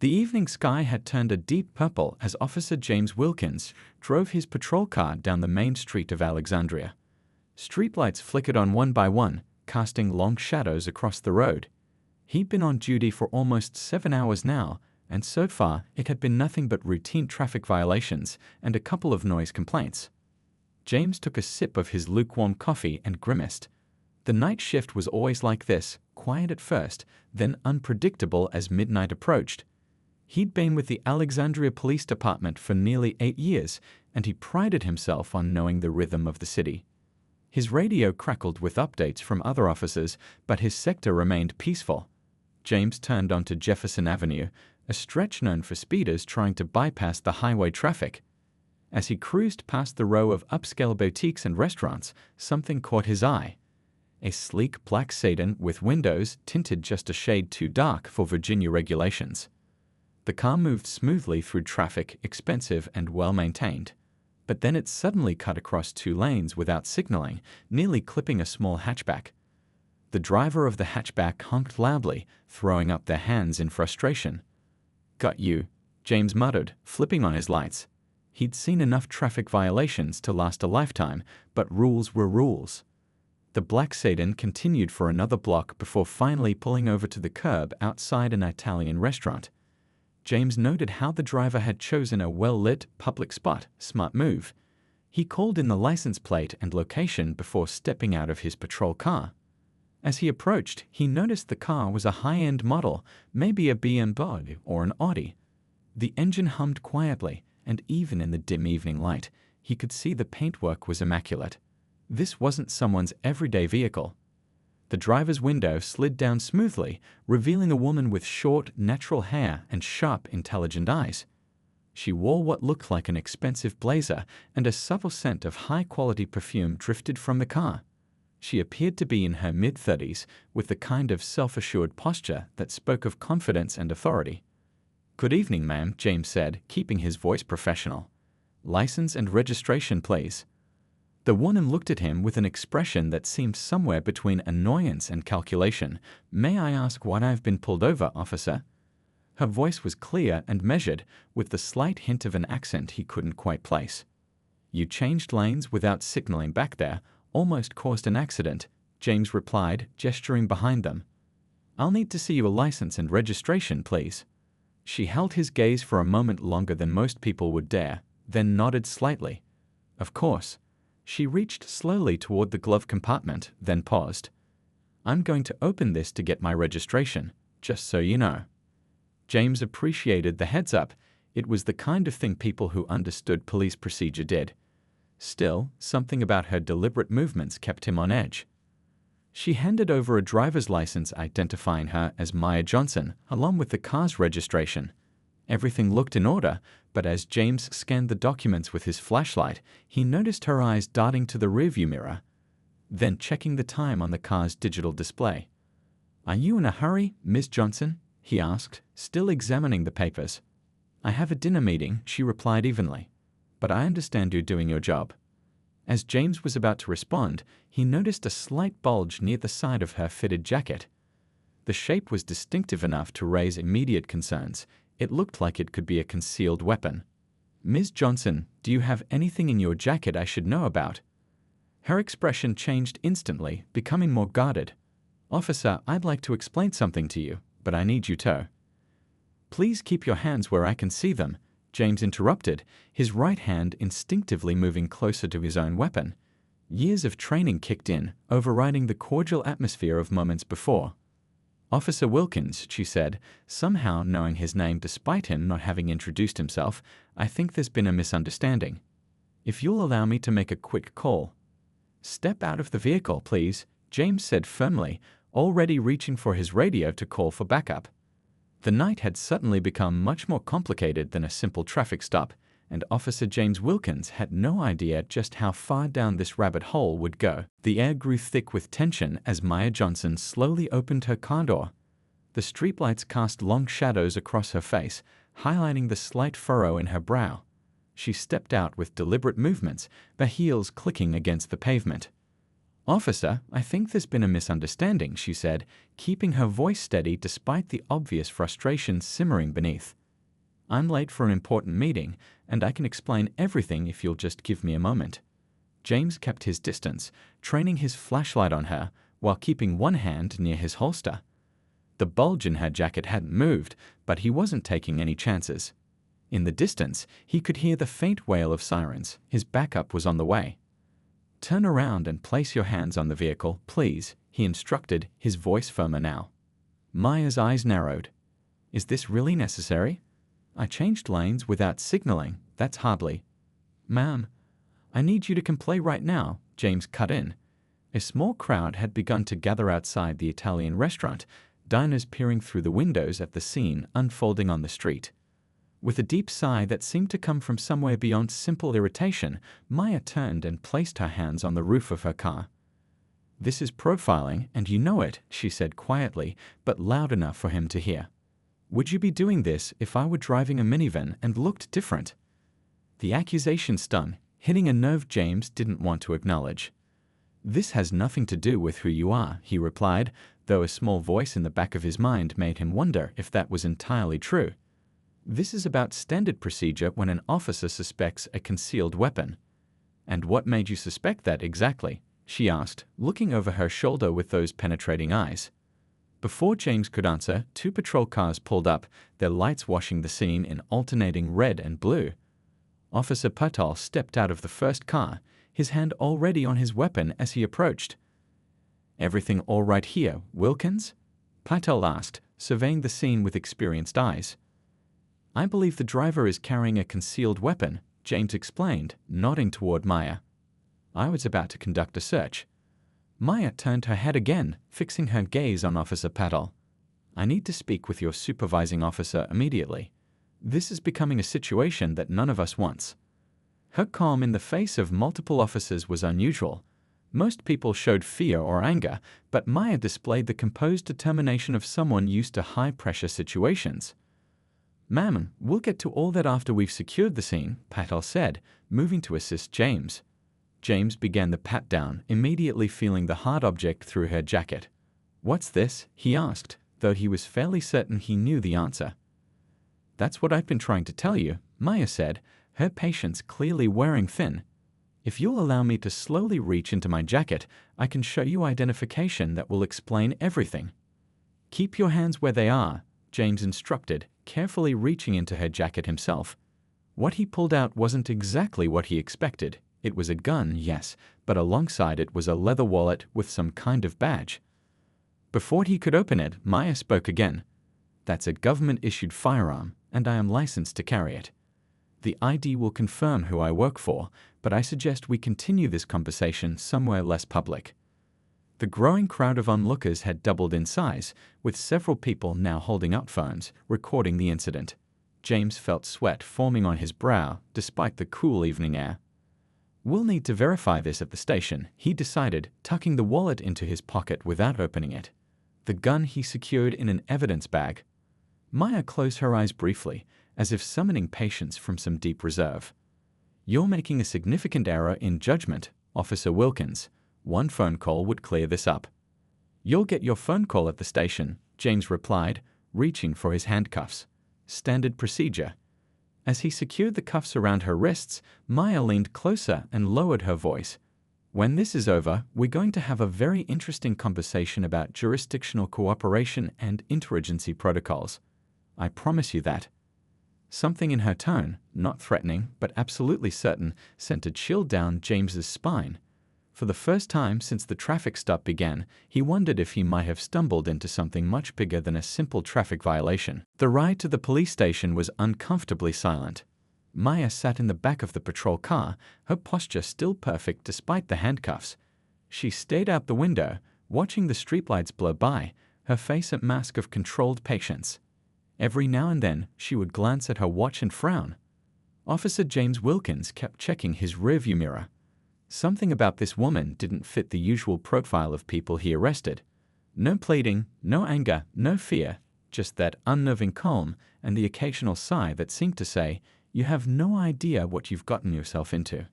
The evening sky had turned a deep purple as Officer James Wilkins drove his patrol car down the main street of Alexandria. Streetlights flickered on one by one, casting long shadows across the road. He'd been on duty for almost 7 hours now, and so far it had been nothing but routine traffic violations and a couple of noise complaints. James took a sip of his lukewarm coffee and grimaced. The night shift was always like this, quiet at first, then unpredictable as midnight approached. He'd been with the Alexandria Police Department for nearly 8 years, and he prided himself on knowing the rhythm of the city. His radio crackled with updates from other officers, but his sector remained peaceful. James turned onto Jefferson Avenue, a stretch known for speeders trying to bypass the highway traffic. As he cruised past the row of upscale boutiques and restaurants, something caught his eye. A sleek black sedan with windows tinted just a shade too dark for Virginia regulations. The car moved smoothly through traffic, expensive and well-maintained. But then it suddenly cut across 2 lanes without signaling, nearly clipping a small hatchback. The driver of the hatchback honked loudly, throwing up their hands in frustration. "Got you," James muttered, flipping on his lights. He'd seen enough traffic violations to last a lifetime, but rules were rules. The black sedan continued for another block before finally pulling over to the curb outside an Italian restaurant. James noted how the driver had chosen a well-lit, public spot. Smart move. He called in the license plate and location before stepping out of his patrol car. As he approached, he noticed the car was a high-end model, maybe a BMW or an Audi. The engine hummed quietly, and even in the dim evening light, he could see the paintwork was immaculate. This wasn't someone's everyday vehicle. The driver's window slid down smoothly, revealing a woman with short, natural hair and sharp, intelligent eyes. She wore what looked like an expensive blazer, and a subtle scent of high-quality perfume drifted from the car. She appeared to be in her mid-30s, with the kind of self-assured posture that spoke of confidence and authority. "Good evening, ma'am," James said, keeping his voice professional. "License and registration, please." The woman looked at him with an expression that seemed somewhere between annoyance and calculation. "May I ask why I've been pulled over, officer?" Her voice was clear and measured, with the slight hint of an accent he couldn't quite place. "You changed lanes without signaling back there, almost caused an accident," James replied, gesturing behind them. "I'll need to see your license and registration, please." She held his gaze for a moment longer than most people would dare, then nodded slightly. "Of course." She reached slowly toward the glove compartment, then paused. "I'm going to open this to get my registration, just so you know." James appreciated the heads-up. It was the kind of thing people who understood police procedure did. Still, something about her deliberate movements kept him on edge. She handed over a driver's license identifying her as Maya Johnson, along with the car's registration. Everything looked in order, but as James scanned the documents with his flashlight, he noticed her eyes darting to the rearview mirror, then checking the time on the car's digital display. "Are you in a hurry, Miss Johnson?" he asked, still examining the papers. "I have a dinner meeting," she replied evenly. "But I understand you're doing your job." As James was about to respond, he noticed a slight bulge near the side of her fitted jacket. The shape was distinctive enough to raise immediate concerns. It looked like it could be a concealed weapon. "Ms. Johnson, do you have anything in your jacket I should know about?" Her expression changed instantly, becoming more guarded. "Officer, I'd like to explain something to you, but I need you to." "Please keep your hands where I can see them," James interrupted, his right hand instinctively moving closer to his own weapon. Years of training kicked in, overriding the cordial atmosphere of moments before. "Officer Wilkins," she said, somehow knowing his name despite him not having introduced himself, "I think there's been a misunderstanding. If you'll allow me to make a quick call." "Step out of the vehicle, please," James said firmly, already reaching for his radio to call for backup. The night had suddenly become much more complicated than a simple traffic stop, and Officer James Wilkins had no idea just how far down this rabbit hole would go. The air grew thick with tension as Maya Johnson slowly opened her car door. The streetlights cast long shadows across her face, highlighting the slight furrow in her brow. She stepped out with deliberate movements, her heels clicking against the pavement. "Officer, I think there's been a misunderstanding," she said, keeping her voice steady despite the obvious frustration simmering beneath. "I'm late for an important meeting, and I can explain everything if you'll just give me a moment." James kept his distance, training his flashlight on her while keeping one hand near his holster. The bulge in her jacket hadn't moved, but he wasn't taking any chances. In the distance, he could hear the faint wail of sirens. His backup was on the way. "Turn around and place your hands on the vehicle, please," he instructed, his voice firmer now. Maya's eyes narrowed. "Is this really necessary? I changed lanes without signaling. That's hardly—" "Ma'am, I need you to comply right now," James cut in. A small crowd had begun to gather outside the Italian restaurant, diners peering through the windows at the scene unfolding on the street. With a deep sigh that seemed to come from somewhere beyond simple irritation, Maya turned and placed her hands on the roof of her car. "This is profiling, and you know it," she said quietly, but loud enough for him to hear. "Would you be doing this if I were driving a minivan and looked different?" The accusation stung, hitting a nerve James didn't want to acknowledge. "This has nothing to do with who you are," he replied, though a small voice in the back of his mind made him wonder if that was entirely true. "This is about standard procedure when an officer suspects a concealed weapon." "And what made you suspect that exactly?" she asked, looking over her shoulder with those penetrating eyes. Before James could answer, 2 patrol cars pulled up, their lights washing the scene in alternating red and blue. Officer Patel stepped out of the first car, his hand already on his weapon as he approached. "Everything all right here, Wilkins?" Patel asked, surveying the scene with experienced eyes. "I believe the driver is carrying a concealed weapon," James explained, nodding toward Maya. "I was about to conduct a search." Maya turned her head again, fixing her gaze on Officer Patel. "I need to speak with your supervising officer immediately. This is becoming a situation that none of us wants." Her calm in the face of multiple officers was unusual. Most people showed fear or anger, but Maya displayed the composed determination of someone used to high-pressure situations. "Ma'am, we'll get to all that after we've secured the scene," Patel said, moving to assist James. James began the pat-down, immediately feeling the hard object through her jacket. "What's this?" he asked, though he was fairly certain he knew the answer. "That's what I've been trying to tell you," Maya said, her patience clearly wearing thin. "If you'll allow me to slowly reach into my jacket, I can show you identification that will explain everything." "Keep your hands where they are," James instructed, carefully reaching into her jacket himself. What he pulled out wasn't exactly what he expected. It was a gun, yes, but alongside it was a leather wallet with some kind of badge. Before he could open it, Maya spoke again. "That's a government-issued firearm, and I am licensed to carry it. The ID will confirm who I work for, but I suggest we continue this conversation somewhere less public." The growing crowd of onlookers had doubled in size, with several people now holding out phones, recording the incident. James felt sweat forming on his brow, despite the cool evening air. "We'll need to verify this at the station," he decided, tucking the wallet into his pocket without opening it. The gun he secured in an evidence bag. Maya closed her eyes briefly, as if summoning patience from some deep reserve. "You're making a significant error in judgment, Officer Wilkins. One phone call would clear this up." "You'll get your phone call at the station," James replied, reaching for his handcuffs. "Standard procedure." As he secured the cuffs around her wrists, Maya leaned closer and lowered her voice. "When this is over, we're going to have a very interesting conversation about jurisdictional cooperation and interagency protocols. I promise you that." Something in her tone, not threatening but absolutely certain, sent a chill down James's spine. For the first time since the traffic stop began, he wondered if he might have stumbled into something much bigger than a simple traffic violation. The ride to the police station was uncomfortably silent. Maya sat in the back of the patrol car, her posture still perfect despite the handcuffs. She stared out the window, watching the streetlights blow by, her face a mask of controlled patience. Every now and then, she would glance at her watch and frown. Officer James Wilkins kept checking his rearview mirror. Something about this woman didn't fit the usual profile of people he arrested. No pleading, no anger, no fear, just that unnerving calm and the occasional sigh that seemed to say, "You have no idea what you've gotten yourself into."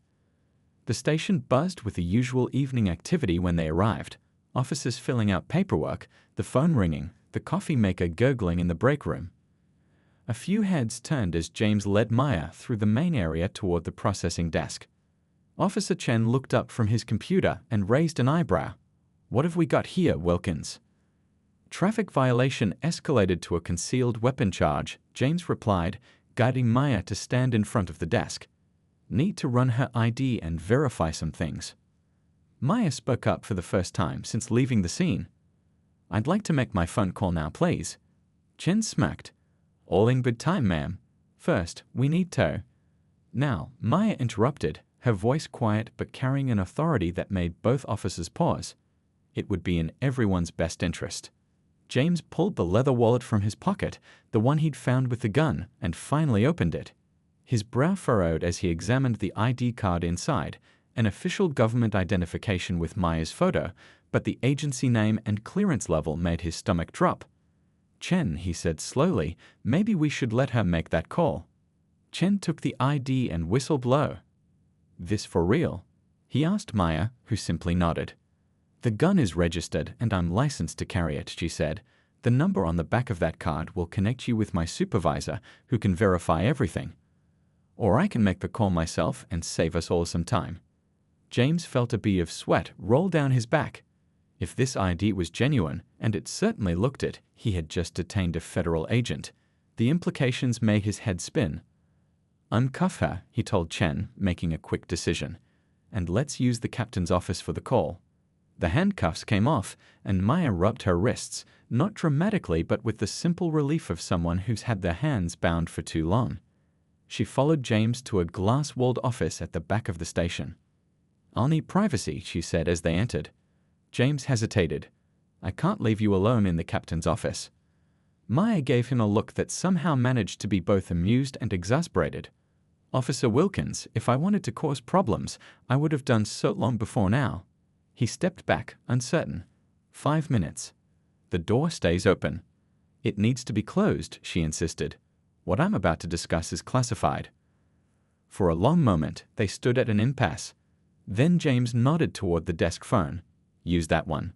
The station buzzed with the usual evening activity when they arrived. Officers filling out paperwork, the phone ringing, the coffee maker gurgling in the break room. A few heads turned as James led Maya through the main area toward the processing desk. Officer Chen looked up from his computer and raised an eyebrow. "What have we got here, Wilkins?" "Traffic violation escalated to a concealed weapon charge," James replied, guiding Maya to stand in front of the desk. "Need to run her ID and verify some things." Maya spoke up for the first time since leaving the scene. "I'd like to make my phone call now, please." Chen smirked. "All in good time, ma'am. First, we need to—" Now, Maya interrupted, her voice quiet but carrying an authority that made both officers pause. It would be in everyone's best interest. James pulled the leather wallet from his pocket, the one he'd found with the gun, and finally opened it. His brow furrowed as he examined the ID card inside, an official government identification with Maya's photo, but the agency name and clearance level made his stomach drop. "Chen," he said slowly, "maybe we should let her make that call." Chen took the ID and whistled low. "This for real?" he asked Maya, who simply nodded. "The gun is registered and I'm licensed to carry it," she said. "The number on the back of that card will connect you with my supervisor, who can verify everything. Or I can make the call myself and save us all some time." James felt a bead of sweat roll down his back. If this ID was genuine, and it certainly looked it, he had just detained a federal agent. The implications made his head spin. "Uncuff her," he told Chen, making a quick decision. "And let's use the captain's office for the call." The handcuffs came off, and Maya rubbed her wrists, not dramatically but with the simple relief of someone who's had their hands bound for too long. She followed James to a glass-walled office at the back of the station. "I'll need privacy," she said as they entered. James hesitated. "I can't leave you alone in the captain's office." Maya gave him a look that somehow managed to be both amused and exasperated. "Officer Wilkins, if I wanted to cause problems, I would have done so long before now." He stepped back, uncertain. 5 minutes. "The door stays open." "It needs to be closed," she insisted. "What I'm about to discuss is classified." For a long moment, they stood at an impasse. Then James nodded toward the desk phone. "Use that one.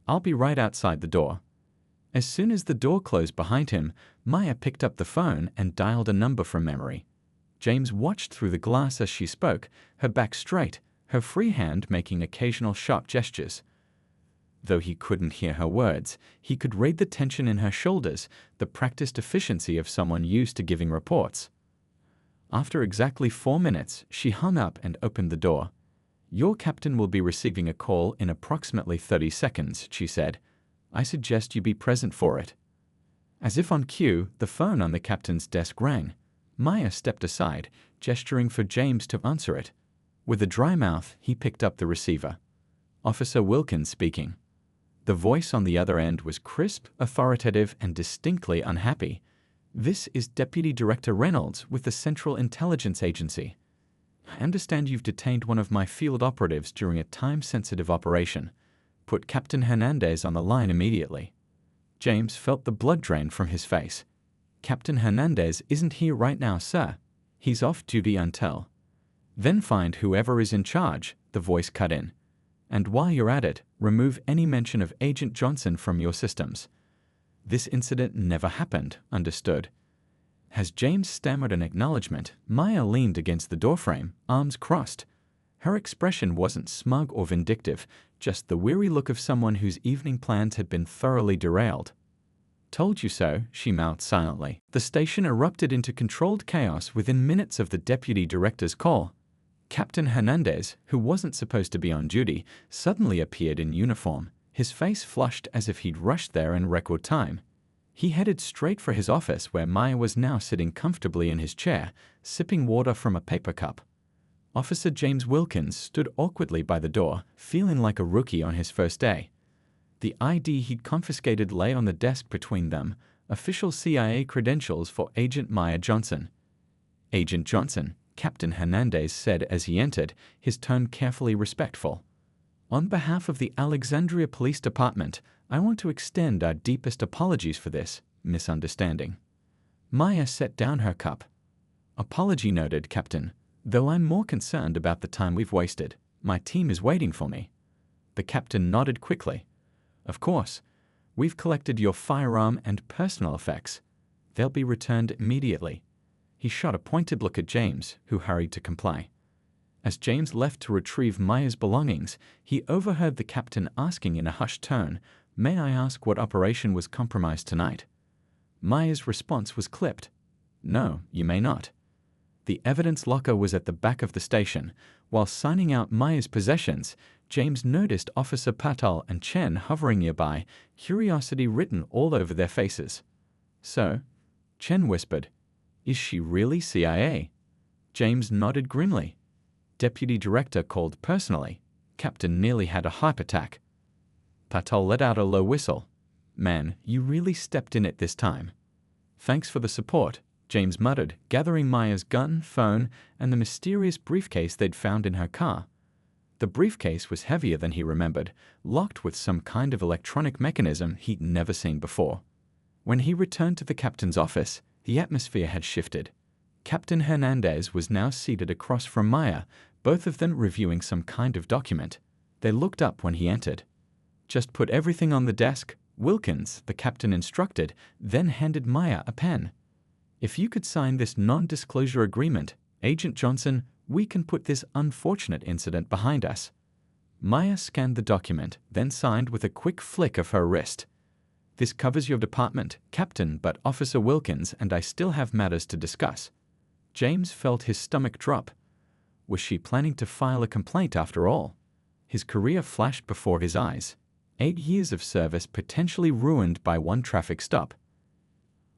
I'll be right outside the door." As soon as the door closed behind him, Maya picked up the phone and dialed a number from memory. James watched through the glass as she spoke, her back straight, her free hand making occasional sharp gestures. Though he couldn't hear her words, he could read the tension in her shoulders, the practiced efficiency of someone used to giving reports. After exactly 4 minutes, she hung up and opened the door. "Your captain will be receiving a call in approximately 30 seconds, she said. "I suggest you be present for it." As if on cue, the phone on the captain's desk rang. Maya stepped aside, gesturing for James to answer it. With a dry mouth, he picked up the receiver. "Officer Wilkins speaking." The voice on the other end was crisp, authoritative, and distinctly unhappy. "This is Deputy Director Reynolds with the Central Intelligence Agency. I understand you've detained one of my field operatives during a time-sensitive operation. Put Captain Hernandez on the line immediately." James felt the blood drain from his face. "Captain Hernandez isn't here right now, sir. He's off duty until—" "Then find whoever is in charge," the voice cut in. "And while you're at it, remove any mention of Agent Johnson from your systems." "This incident never happened, understood." As James stammered an acknowledgement, Maya leaned against the doorframe, arms crossed. Her expression wasn't smug or vindictive, just the weary look of someone whose evening plans had been thoroughly derailed. "Told you so," she mouthed silently. The station erupted into controlled chaos within minutes of the deputy director's call. Captain Hernandez, who wasn't supposed to be on duty, suddenly appeared in uniform, his face flushed as if he'd rushed there in record time. He headed straight for his office where Maya was now sitting comfortably in his chair, sipping water from a paper cup. Officer James Wilkins stood awkwardly by the door, feeling like a rookie on his first day. The ID he'd confiscated lay on the desk between them, official CIA credentials for Agent Maya Johnson. "Agent Johnson," Captain Hernandez said as he entered, his tone carefully respectful. "On behalf of the Alexandria Police Department, I want to extend our deepest apologies for this misunderstanding." Maya set down her cup. "Apology noted, Captain. Though I'm more concerned about the time we've wasted. My team is waiting for me. The captain nodded quickly. Of course. We've collected your firearm and personal effects. They'll be returned immediately. He shot a pointed look at James, who hurried to comply. As James left to retrieve Maya's belongings, he overheard the captain asking in a hushed tone, "May I ask what operation was compromised tonight?" Maya's response was clipped. "No, you may not." The evidence locker was at the back of the station. While signing out Maya's possessions, James noticed Officer Patel and Chen hovering nearby, curiosity written all over their faces. "So?" Chen whispered. "Is she really CIA?" James nodded grimly. Deputy Director called personally. Captain nearly had a hype attack. Patel let out a low whistle. "Man, you really stepped in it this time." "Thanks for the support," James muttered, gathering Maya's gun, phone, and the mysterious briefcase they'd found in her car. The briefcase was heavier than he remembered, locked with some kind of electronic mechanism he'd never seen before. When he returned to the captain's office, the atmosphere had shifted. Captain Hernandez was now seated across from Maya, both of them reviewing some kind of document. They looked up when he entered. "Just put everything on the desk," Wilkins, the captain, instructed, then handed Maya a pen. "If you could sign this non-disclosure agreement, Agent Johnson, we can put this unfortunate incident behind us." Maya scanned the document, then signed with a quick flick of her wrist. "This covers your department, Captain, but Officer Wilkins and I still have matters to discuss." James felt his stomach drop. Was she planning to file a complaint after all? His career flashed before his eyes. 8 years of service potentially ruined by one traffic stop.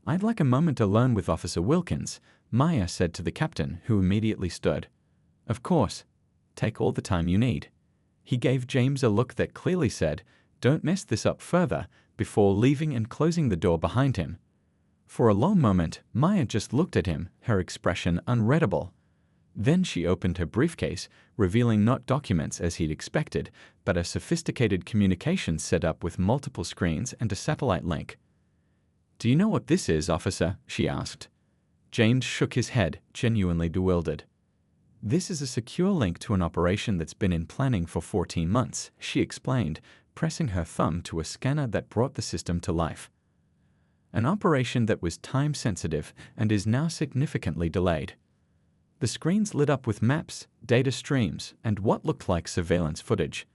"I'd like a moment alone with Officer Wilkins," Maya said to the captain, who immediately stood. "Of course. Take all the time you need." He gave James a look that clearly said, "Don't mess this up further," before leaving and closing the door behind him. For a long moment, Maya just looked at him, her expression unreadable. Then she opened her briefcase, revealing not documents as he'd expected, but a sophisticated communications setup with multiple screens and a satellite link. "Do you know what this is, officer?" she asked. James shook his head, genuinely bewildered. "This is a secure link to an operation that's been in planning for 14 months, she explained, pressing her thumb to a scanner that brought the system to life. "An operation that was time-sensitive and is now significantly delayed." The screens lit up with maps, data streams, and what looked like surveillance footage.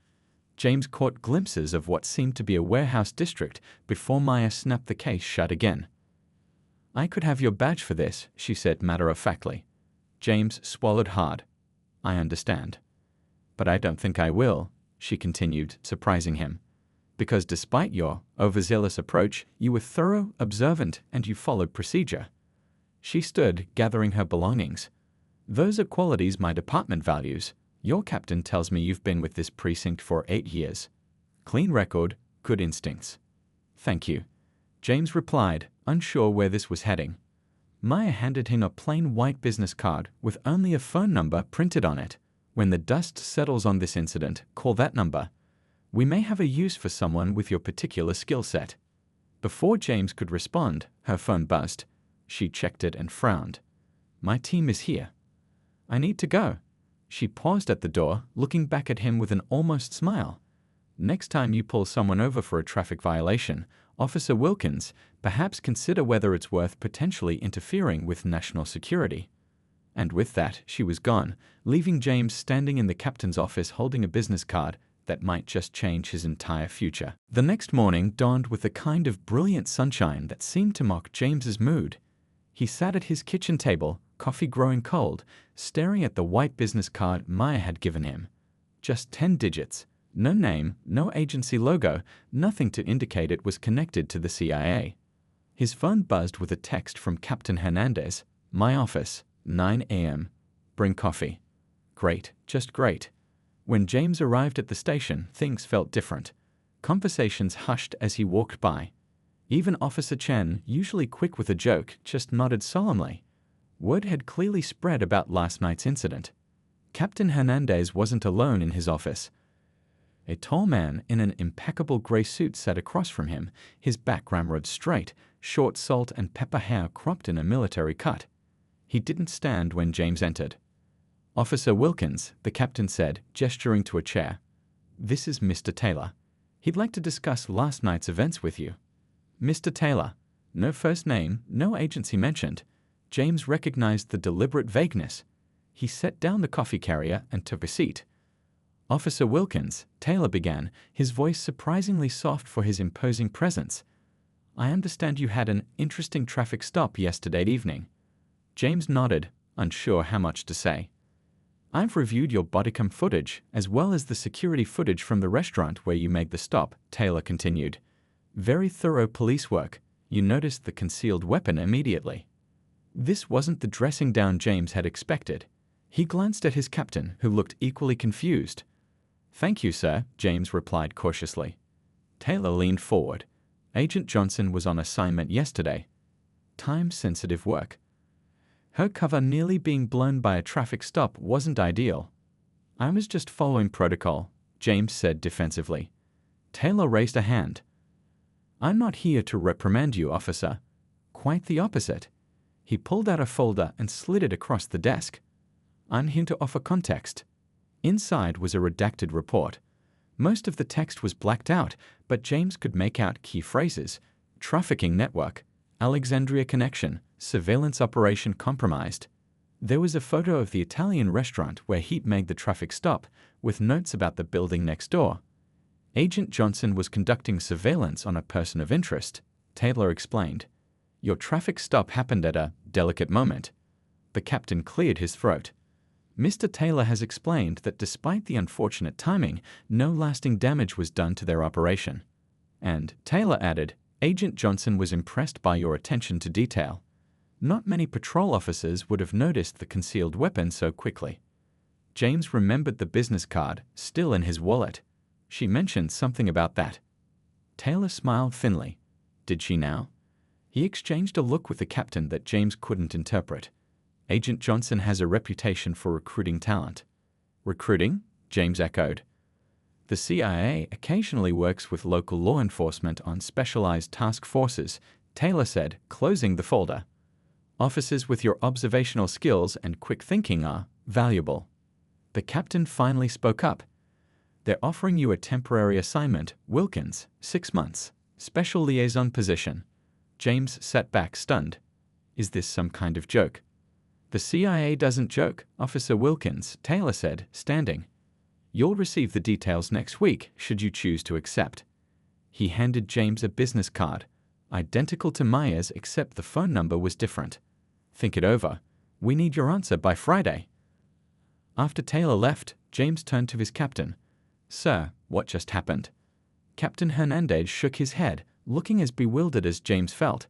James caught glimpses of what seemed to be a warehouse district before Maya snapped the case shut again. "I could have your badge for this," she said matter-of-factly. James swallowed hard. "I understand. But I don't think I will," she continued, surprising him. "Because despite your overzealous approach, you were thorough, observant, and you followed procedure." She stood, gathering her belongings. "Those are qualities my department values. Your captain tells me you've been with this precinct for 8 years. Clean record, good instincts." "Thank you," James replied, unsure where this was heading. Maya handed him a plain white business card with only a phone number printed on it. "When the dust settles on this incident, call that number. We may have a use for someone with your particular skill set." Before James could respond, her phone buzzed. She checked it and frowned. "My team is here." "I need to go." She paused at the door, looking back at him with an almost smile. "Next time you pull someone over for a traffic violation, Officer Wilkins, perhaps consider whether it's worth potentially interfering with national security." And with that, she was gone, leaving James standing in the captain's office holding a business card that might just change his entire future. The next morning dawned with a kind of brilliant sunshine that seemed to mock James's mood. He sat at his kitchen table, coffee growing cold, staring at the white business card Maya had given him. Just 10 digits. No name, no agency logo, nothing to indicate it was connected to the CIA. His phone buzzed with a text from Captain Hernandez. "My office, 9 a.m. Bring coffee." Great, just great. When James arrived at the station, things felt different. Conversations hushed as he walked by. Even Officer Chen, usually quick with a joke, just nodded solemnly. Word had clearly spread about last night's incident. Captain Hernandez wasn't alone in his office. A tall man in an impeccable gray suit sat across from him, his back ramrod straight, short salt and pepper hair cropped in a military cut. He didn't stand when James entered. Officer Wilkins, the captain said, gesturing to a chair. This is Mr. Taylor. He'd like to discuss last night's events with you. Mr. Taylor. No first name, no agency mentioned. James recognized the deliberate vagueness. He set down the coffee carrier and took a seat. Officer Wilkins, Taylor began, his voice surprisingly soft for his imposing presence. I understand you had an interesting traffic stop yesterday evening. James nodded, unsure how much to say. I've reviewed your bodycam footage, as well as the security footage from the restaurant where you made the stop, Taylor continued. Very thorough police work. You noticed the concealed weapon immediately. This wasn't the dressing down James had expected. He glanced at his captain, who looked equally confused. Thank you, sir, James replied cautiously. Taylor leaned forward. Agent Johnson was on assignment yesterday. Time-sensitive work. Her cover nearly being blown by a traffic stop wasn't ideal. I was just following protocol, James said defensively. Taylor raised a hand. I'm not here to reprimand you, officer. Quite the opposite. He pulled out a folder and slid it across the desk. I'm here to offer context. Inside was a redacted report. Most of the text was blacked out, but James could make out key phrases. Trafficking network, Alexandria connection, surveillance operation compromised. There was a photo of the Italian restaurant where Heat made the traffic stop, with notes about the building next door. Agent Johnson was conducting surveillance on a person of interest, Taylor explained. Your traffic stop happened at a delicate moment. The captain cleared his throat. Mr. Taylor has explained that despite the unfortunate timing, no lasting damage was done to their operation. And, Taylor added, Agent Johnson was impressed by your attention to detail. Not many patrol officers would have noticed the concealed weapon so quickly. James remembered the business card, still in his wallet. She mentioned something about that. Taylor smiled thinly. Did she now? He exchanged a look with the captain that James couldn't interpret. Agent Johnson has a reputation for recruiting talent. Recruiting? James echoed. The CIA occasionally works with local law enforcement on specialized task forces, Taylor said, closing the folder. Officers with your observational skills and quick thinking are valuable. The captain finally spoke up. They're offering you a temporary assignment, Wilkins, 6 months, special liaison position. James sat back stunned. Is this some kind of joke? The CIA doesn't joke, Officer Wilkins, Taylor said, standing. You'll receive the details next week, should you choose to accept. He handed James a business card, identical to Maya's except the phone number was different. Think it over. We need your answer by Friday. After Taylor left, James turned to his captain. Sir, what just happened? Captain Hernandez shook his head, looking as bewildered as James felt.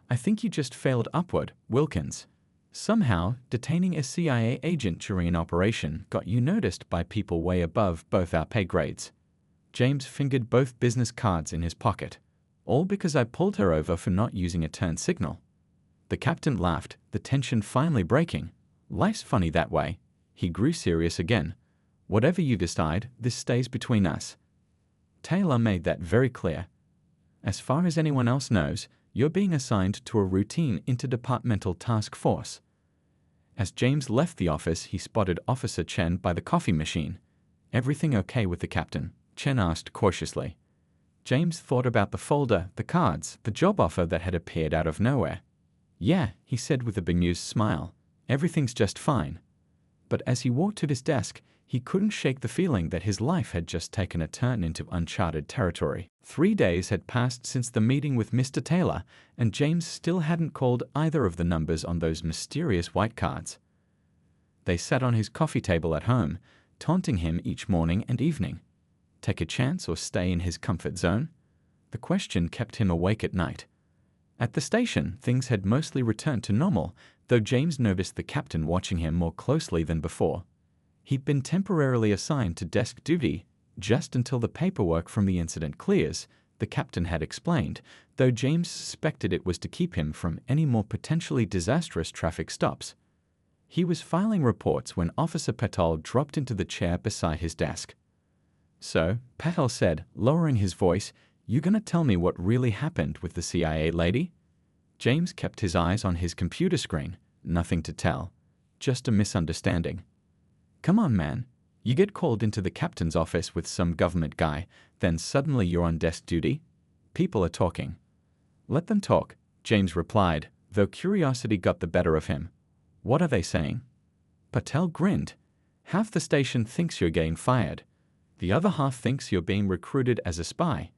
I think you just failed upward, Wilkins. Somehow, detaining a CIA agent during an operation got you noticed by people way above both our pay grades. James fingered both business cards in his pocket. All because I pulled her over for not using a turn signal. The captain laughed, the tension finally breaking. Life's funny that way. He grew serious again. Whatever you decide, this stays between us. Taylor made that very clear. As far as anyone else knows, you're being assigned to a routine interdepartmental task force. As James left the office, he spotted Officer Chen by the coffee machine. Everything okay with the captain? Chen asked cautiously. James thought about the folder, the cards, the job offer that had appeared out of nowhere. Yeah, he said with a bemused smile. Everything's just fine. But as he walked to his desk, he couldn't shake the feeling that his life had just taken a turn into uncharted territory. 3 days had passed since the meeting with Mr. Taylor, and James still hadn't called either of the numbers on those mysterious white cards. They sat on his coffee table at home, taunting him each morning and evening. Take a chance or stay in his comfort zone? The question kept him awake at night. At the station, things had mostly returned to normal, though James noticed the captain watching him more closely than before. He'd been temporarily assigned to desk duty just until the paperwork from the incident clears, the captain had explained, though James suspected it was to keep him from any more potentially disastrous traffic stops. He was filing reports when Officer Patel dropped into the chair beside his desk. So, Patel said, lowering his voice, you gonna tell me what really happened with the CIA lady? James kept his eyes on his computer screen. Nothing to tell. Just a misunderstanding. Come on, man. You get called into the captain's office with some government guy, then suddenly you're on desk duty? People are talking. Let them talk, James replied, though curiosity got the better of him. What are they saying? Patel grinned. Half the station thinks you're getting fired. The other half thinks you're being recruited as a spy.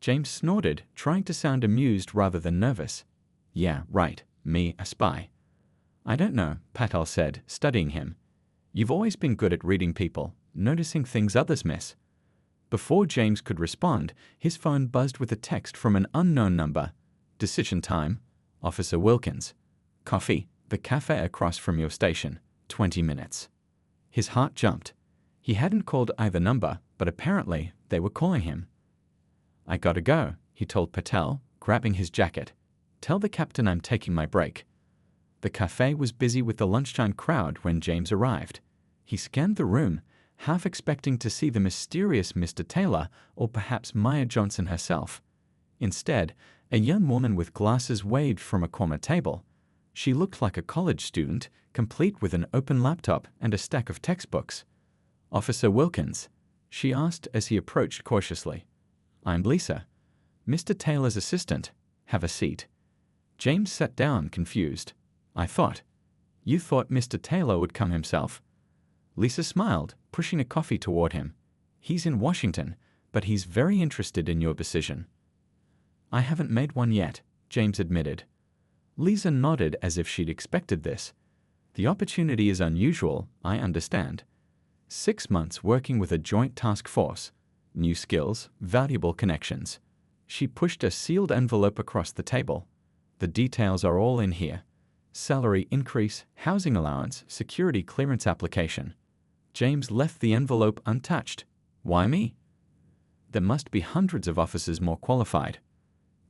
James snorted, trying to sound amused rather than nervous. Yeah, right, me, a spy. I don't know, Patel said, studying him. You've always been good at reading people, noticing things others miss. Before James could respond, his phone buzzed with a text from an unknown number. Decision time. Officer Wilkins. Coffee, the cafe across from your station. 20 minutes. His heart jumped. He hadn't called either number, but apparently they were calling him. I gotta go, he told Patel, grabbing his jacket. Tell the captain I'm taking my break. The cafe was busy with the lunchtime crowd when James arrived. He scanned the room, half expecting to see the mysterious Mr. Taylor or perhaps Maya Johnson herself. Instead, a young woman with glasses waved from a corner table. She looked like a college student, complete with an open laptop and a stack of textbooks. Officer Wilkins, she asked as he approached cautiously. I'm Lisa, Mr. Taylor's assistant. Have a seat. James sat down, confused. You thought Mr. Taylor would come himself? Lisa smiled, pushing a coffee toward him. He's in Washington, but he's very interested in your decision. I haven't made one yet, James admitted. Lisa nodded as if she'd expected this. The opportunity is unusual, I understand. 6 months working with a joint task force. New skills, valuable connections. She pushed a sealed envelope across the table. The details are all in here. Salary increase, housing allowance, security clearance application. James left the envelope untouched. Why me? There must be hundreds of officers more qualified.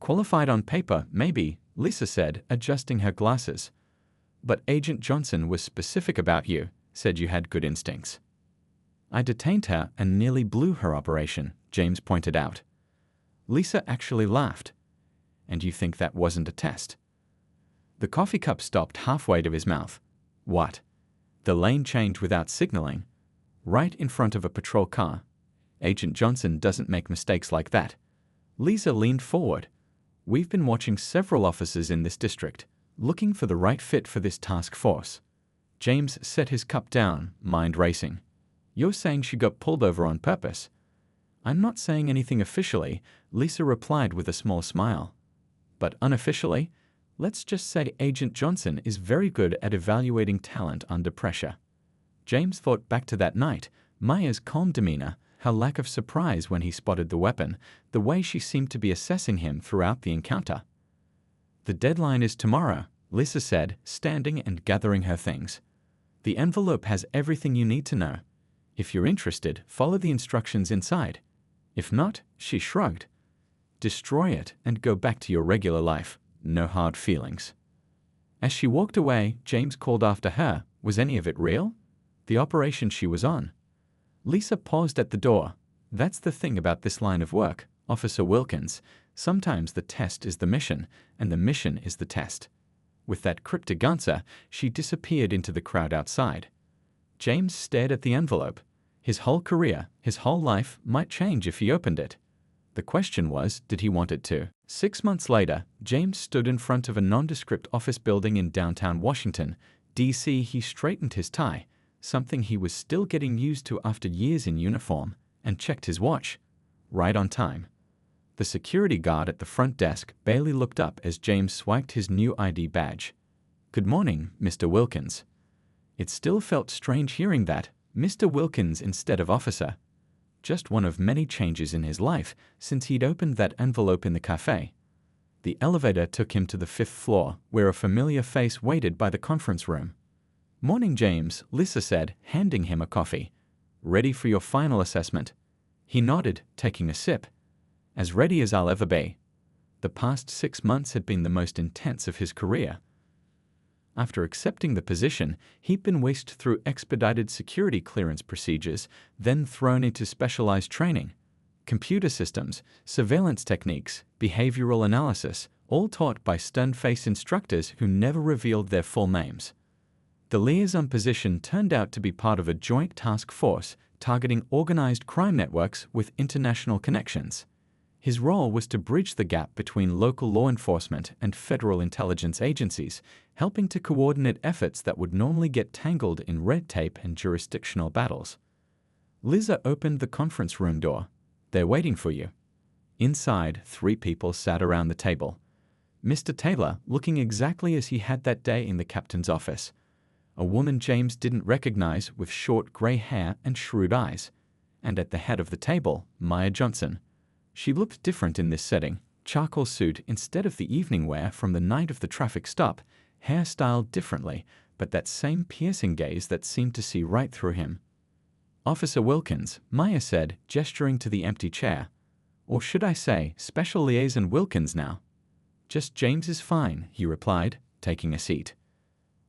Qualified on paper, maybe, Lisa said, adjusting her glasses. But Agent Johnson was specific about you, said you had good instincts. I detained her and nearly blew her operation, James pointed out. Lisa actually laughed. And you think that wasn't a test? The coffee cup stopped halfway to his mouth. What? The lane changed without signaling. Right in front of a patrol car. Agent Johnson doesn't make mistakes like that. Lisa leaned forward. We've been watching several officers in this district, looking for the right fit for this task force. James set his cup down, mind racing. You're saying she got pulled over on purpose? I'm not saying anything officially, Lisa replied with a small smile. But unofficially, let's just say Agent Johnson is very good at evaluating talent under pressure. James thought back to that night, Maya's calm demeanor, her lack of surprise when he spotted the weapon, the way she seemed to be assessing him throughout the encounter. The deadline is tomorrow, Lisa said, standing and gathering her things. The envelope has everything you need to know. If you're interested, follow the instructions inside. If not, she shrugged. Destroy it and go back to your regular life. No hard feelings. As she walked away, James called after her. Was any of it real? The operation she was on. Lisa paused at the door. That's the thing about this line of work, Officer Wilkins. Sometimes the test is the mission, and the mission is the test. With that cryptic answer, she disappeared into the crowd outside. James stared at the envelope. His whole career, his whole life, might change if he opened it. The question was, did he want it to? 6 months later, James stood in front of a nondescript office building in downtown Washington, D.C. He straightened his tie, something he was still getting used to after years in uniform, and checked his watch. Right on time. The security guard at the front desk barely looked up as James swiped his new ID badge. Good morning, Mr. Wilkins. It still felt strange hearing that, Mr. Wilkins instead of officer. Just one of many changes in his life since he'd opened that envelope in the cafe. The elevator took him to the 5th floor, where a familiar face waited by the conference room. Morning, James, Lisa said, handing him a coffee. Ready for your final assessment? He nodded, taking a sip. As ready as I'll ever be. The past 6 months had been the most intense of his career. After accepting the position, he'd been whisked through expedited security clearance procedures, then thrown into specialized training. Computer systems, surveillance techniques, behavioral analysis, all taught by stern-faced instructors who never revealed their full names. The liaison position turned out to be part of a joint task force targeting organized crime networks with international connections. His role was to bridge the gap between local law enforcement and federal intelligence agencies, helping to coordinate efforts that would normally get tangled in red tape and jurisdictional battles. Liza opened the conference room door. "They're waiting for you." Inside, 3 people sat around the table. Mr. Taylor, looking exactly as he had that day in the captain's office. A woman James didn't recognize with short gray hair and shrewd eyes. And at the head of the table, Maya Johnson. She looked different in this setting. Charcoal suit instead of the evening wear from the night of the traffic stop, hair styled differently, but that same piercing gaze that seemed to see right through him. "Officer Wilkins," Maya said, gesturing to the empty chair. "Or should I say, Special Liaison Wilkins now?" "Just James is fine," he replied, taking a seat.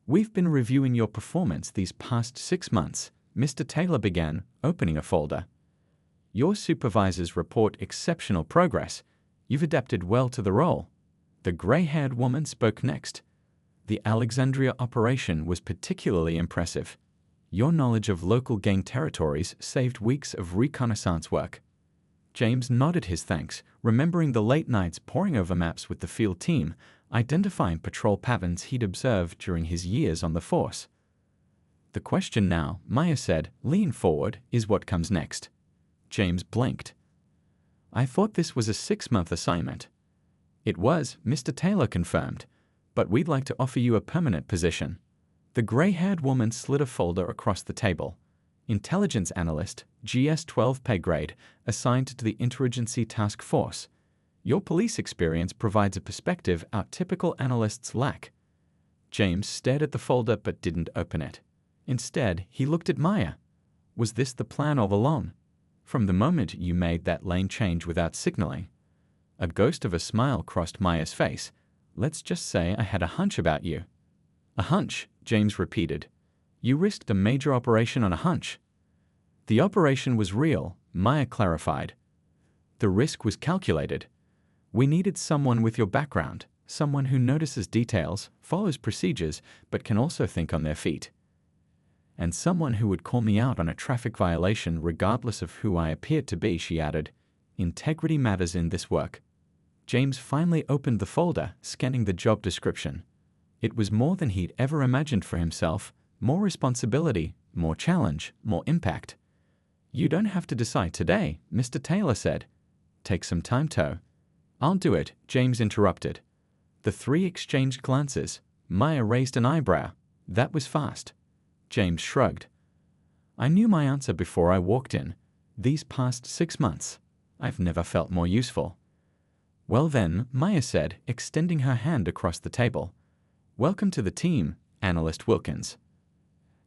"We've been reviewing your performance these past 6 months," Mr. Taylor began, opening a folder. "Your supervisors report exceptional progress. You've adapted well to the role." The gray-haired woman spoke next. "The Alexandria operation was particularly impressive. Your knowledge of local gang territories saved weeks of reconnaissance work." James nodded his thanks, remembering the late nights poring over maps with the field team, identifying patrol patterns he'd observed during his years on the force. "The question now," Maya said, leaning forward, "is what comes next." James blinked. "I thought this was a 6-month assignment." "It was," Mr. Taylor confirmed, "but we'd like to offer you a permanent position." The gray-haired woman slid a folder across the table. "Intelligence Analyst, GS-12 pay grade, assigned to the Interagency Task Force. Your police experience provides a perspective our typical analysts lack." James stared at the folder but didn't open it. Instead, he looked at Maya. "Was this the plan all along? From the moment you made that lane change without signaling?" A ghost of a smile crossed Maya's face. "Let's just say I had a hunch about you." "A hunch," James repeated. "You risked a major operation on a hunch." "The operation was real," Maya clarified. "The risk was calculated. We needed someone with your background, someone who notices details, follows procedures, but can also think on their feet. And someone who would call me out on a traffic violation regardless of who I appeared to be," she added. "Integrity matters in this work." James finally opened the folder, scanning the job description. It was more than he'd ever imagined for himself. More responsibility, more challenge, more impact. "You don't have to decide today," Mr. Taylor said. "Take some time, To." "I'll do it," James interrupted. The 3 exchanged glances. Maya raised an eyebrow. "That was fast." James shrugged. "I knew my answer before I walked in. These past 6 months, I've never felt more useful." "Well then," Maya said, extending her hand across the table. "Welcome to the team, Analyst Wilkins."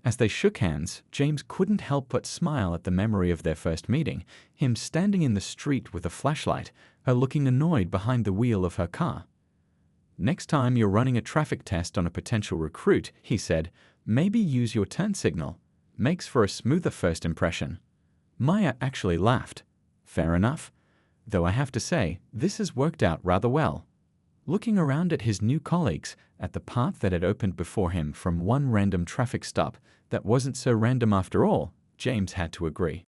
As they shook hands, James couldn't help but smile at the memory of their first meeting, him standing in the street with a flashlight, her looking annoyed behind the wheel of her car. "Next time you're running a traffic test on a potential recruit," he said, "maybe use your turn signal. Makes for a smoother first impression." Maya actually laughed. "Fair enough. Though I have to say, this has worked out rather well." Looking around at his new colleagues, at the path that had opened before him from one random traffic stop that wasn't so random after all, James had to agree.